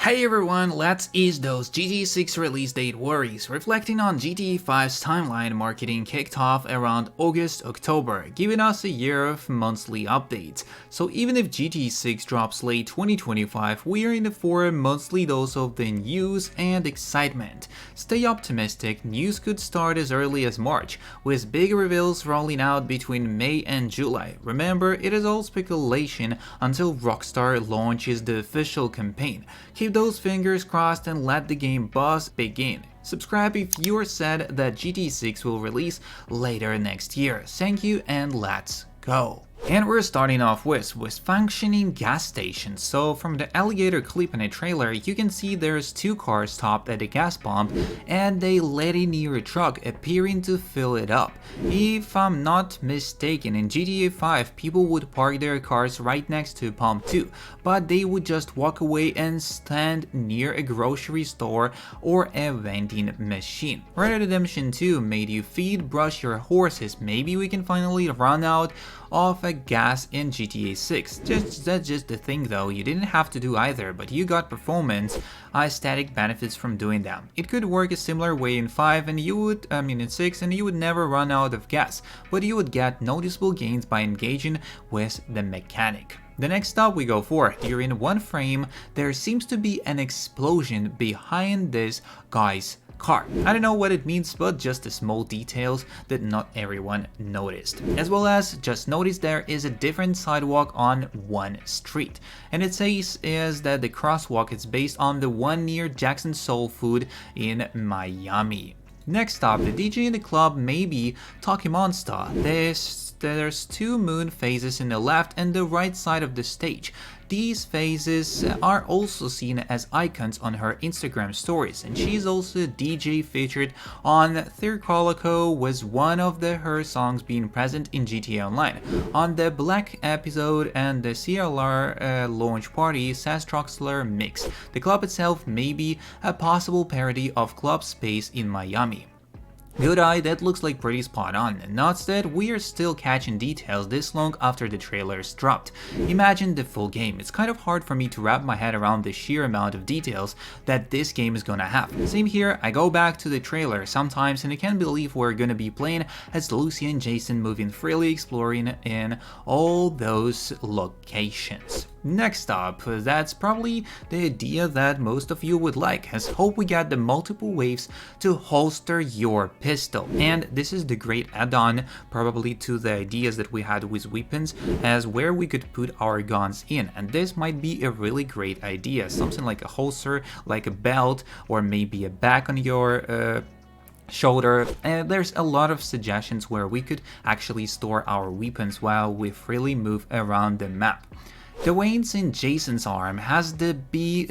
Hey everyone, let's ease those GTA 6 release date worries, reflecting on GTA 5's timeline. Marketing kicked off around August-October, giving us a year of monthly updates. So even if GTA 6 drops late 2025, we are in for a monthly dose of the news and excitement. Stay optimistic, news could start as early as March, with big reveals rolling out between May and July. Remember, it is all speculation until Rockstar launches the official campaign. Keep those fingers crossed and let the game buzz begin. Subscribe if you're sad that GTA 6 will release later next year. Thank you and let's go. And we're starting off with functioning gas stations. So from the alligator clip in a trailer, you can see there's two cars stopped at a gas pump and a lady near a truck appearing to fill it up. If I'm not mistaken, in GTA 5 people would park their cars right next to pump 2, but they would just walk away and stand near a grocery store or a vending machine. Red Dead Redemption 2 made you feed, brush your horses. Maybe we can finally run out of a gas in GTA 6. That's just the thing though, you didn't have to do either, but you got performance aesthetic benefits from doing them. It could work a similar way in 5 and in 6 and you would never run out of gas, but you would get noticeable gains by engaging with the mechanic. The next stop we go for, during one frame, there seems to be an explosion behind this guy's car. I don't know what it means, but just the small details that not everyone noticed. As well as just notice there is a different sidewalk on one street. And it says is that the crosswalk is based on the one near Jackson's Soul Food in Miami. Next stop, the DJ in the club may be Talkie Monster. There's two moon phases in the left and the right side of the stage. These phases are also seen as icons on her Instagram stories, and she's also a DJ featured on Third Colico, was one of her songs being present in GTA Online. On the Black episode and the CLR launch party, Sass Troxler mix. The club itself may be a possible parody of Club Space in Miami. Good eye, that looks like pretty spot on. Note that we are still catching details this long after the trailers dropped. Imagine the full game. It's kind of hard for me to wrap my head around the sheer amount of details that this game is gonna have. Same here, I go back to the trailer sometimes and I can't believe we're gonna be playing as Lucy and Jason moving freely, exploring in all those locations. Next up, that's probably the idea that most of you would like, as hope we got the multiple waves to holster your pistol. And this is the great add-on probably to the ideas that we had with weapons, as where we could put our guns in. And this might be a really great idea, something like a holster, like a belt, or maybe a bag on your shoulder. There's a lot of suggestions where we could actually store our weapons while we freely move around the map. The veins in Jason's arm has to be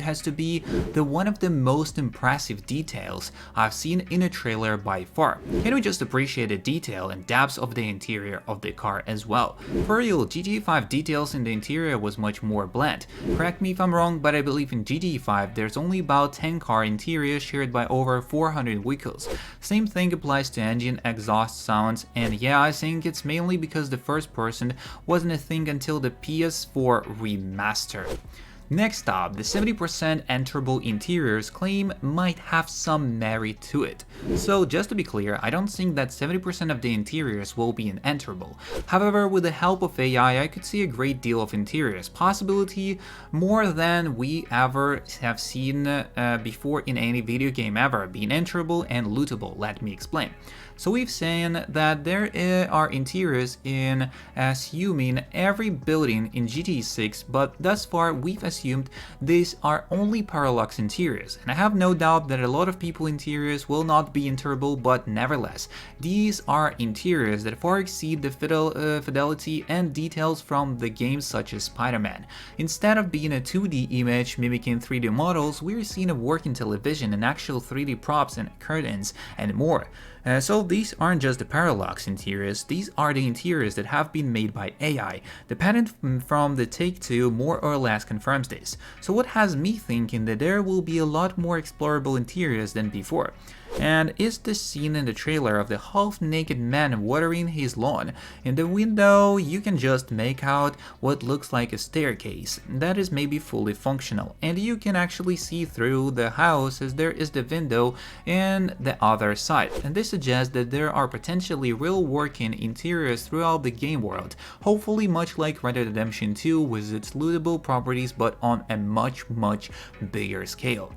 the one of the most impressive details I've seen in a trailer by far. Can we just appreciate the detail and depth of the interior of the car as well? For real, GTA 5 details in the interior was much more bland. Correct me if I'm wrong, but I believe in GTA 5 there's only about 10 car interiors shared by over 400 vehicles. Same thing applies to engine exhaust sounds, and yeah, I think it's mainly because the first person wasn't a thing until the PS4 remaster. Next up, the 70% Enterable interiors claim might have some merit to it. So just to be clear, I don't think that 70% of the interiors will be in Enterable. However, with the help of AI, I could see a great deal of interiors, possibility more than we ever have seen before in any video game ever, being Enterable and lootable. Let me explain. So we've seen that there are interiors in assuming every building in GTA 6, but thus far we've assumed these are only parallax interiors, and I have no doubt that a lot of people interiors will not be enterable, but nevertheless, these are interiors that far exceed the fidelity and details from the games such as Spider-Man. Instead of being a 2D image mimicking 3D models, we're seeing a working television and actual 3D props and curtains and more. So these aren't just the parallax interiors, these are the interiors that have been made by AI. The patent from the Take-Two more or less confirms this. So what has me thinking that there will be a lot more explorable interiors than before. and is the scene in the trailer of the half-naked man watering his lawn. In the window, you can just make out what looks like a staircase that is maybe fully functional, and you can actually see through the house as there is the window in the other side, and this suggests that there are potentially real working interiors throughout the game world, hopefully much like Red Dead Redemption 2 with its lootable properties but on a much bigger scale.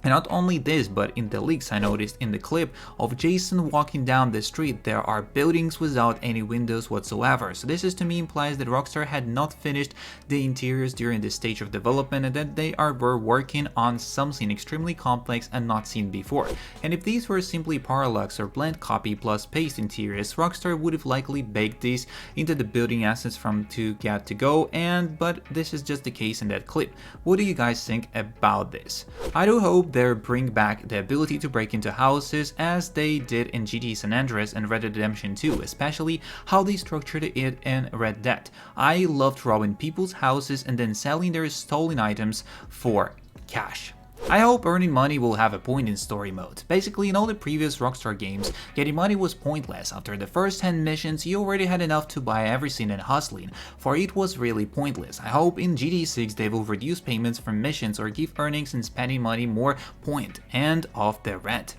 And not only this, but in the leaks I noticed in the clip of Jason walking down the street, there are buildings without any windows whatsoever. So this is to me implies that Rockstar had not finished the interiors during this stage of development and that they were working on something extremely complex and not seen before. And if these were simply parallax or blend copy plus paste interiors, Rockstar would have likely baked these into the building assets from to get to go, but this is just the case in that clip. What do you guys think about this? I do hope they bring back the ability to break into houses as they did in GTA San Andreas and Red Dead Redemption 2, especially how they structured it in Red Dead. I loved robbing people's houses and then selling their stolen items for cash. I hope earning money will have a point in story mode. Basically, in all the previous Rockstar games, getting money was pointless. After the first 10 missions, you already had enough to buy everything and hustling, for it was really pointless. I hope in GTA 6 they will reduce payments from missions or give earnings and spending money more point and off the rent.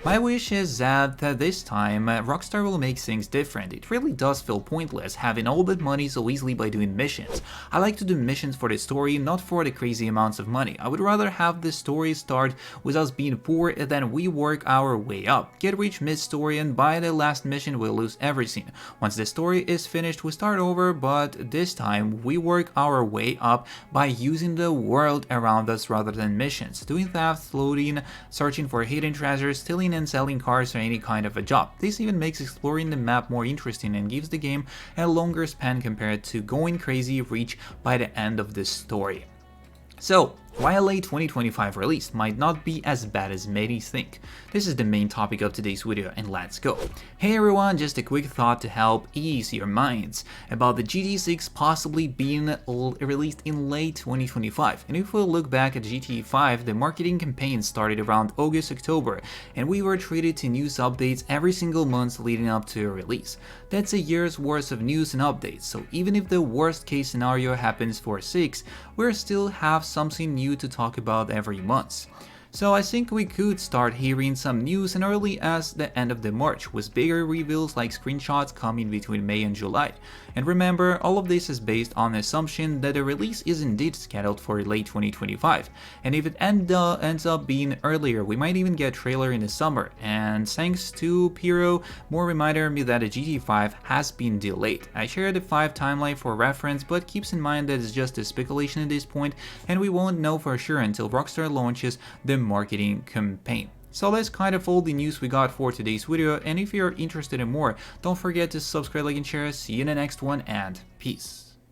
My wish is that this time Rockstar will make things different. It really does feel pointless having all that money so easily by doing missions. I like to do missions for the story, not for the crazy amounts of money. I would rather have the story start with us being poor and then we work our way up. Get rich mid-story and by the last mission we'll lose everything. Once the story is finished we start over, but this time we work our way up by using the world around us rather than missions. Doing thefts, looting, searching for hidden treasures, stealing and selling cars or any kind of a job. This even makes exploring the map more interesting and gives the game a longer span compared to going crazy rich by the end of the story. So, why a late 2025 release might not be as bad as many think. This is the main topic of today's video and let's go. Hey everyone, just a quick thought to help ease your minds about the GTA 6 possibly being released in late 2025. And if we look back at GTA 5, the marketing campaign started around August-October and we were treated to news updates every single month leading up to a release. That's a year's worth of news and updates, so even if the worst case scenario happens for 6, we'll still have something new to talk about every month. So I think we could start hearing some news as early as the end of the March, with bigger reveals like screenshots coming between May and July. And remember, all of this is based on the assumption that the release is indeed scheduled for late 2025. And if it ends up being earlier, we might even get a trailer in the summer. And thanks to Pyro, more reminder me that the GTA 5 has been delayed. I shared the 5 timeline for reference, but keeps in mind that it's just a speculation at this point, and we won't know for sure until Rockstar launches the marketing campaign. So that's kind of all the news we got for today's video, and if you're interested in more, don't forget to subscribe, like and share. See you in the next one, and peace.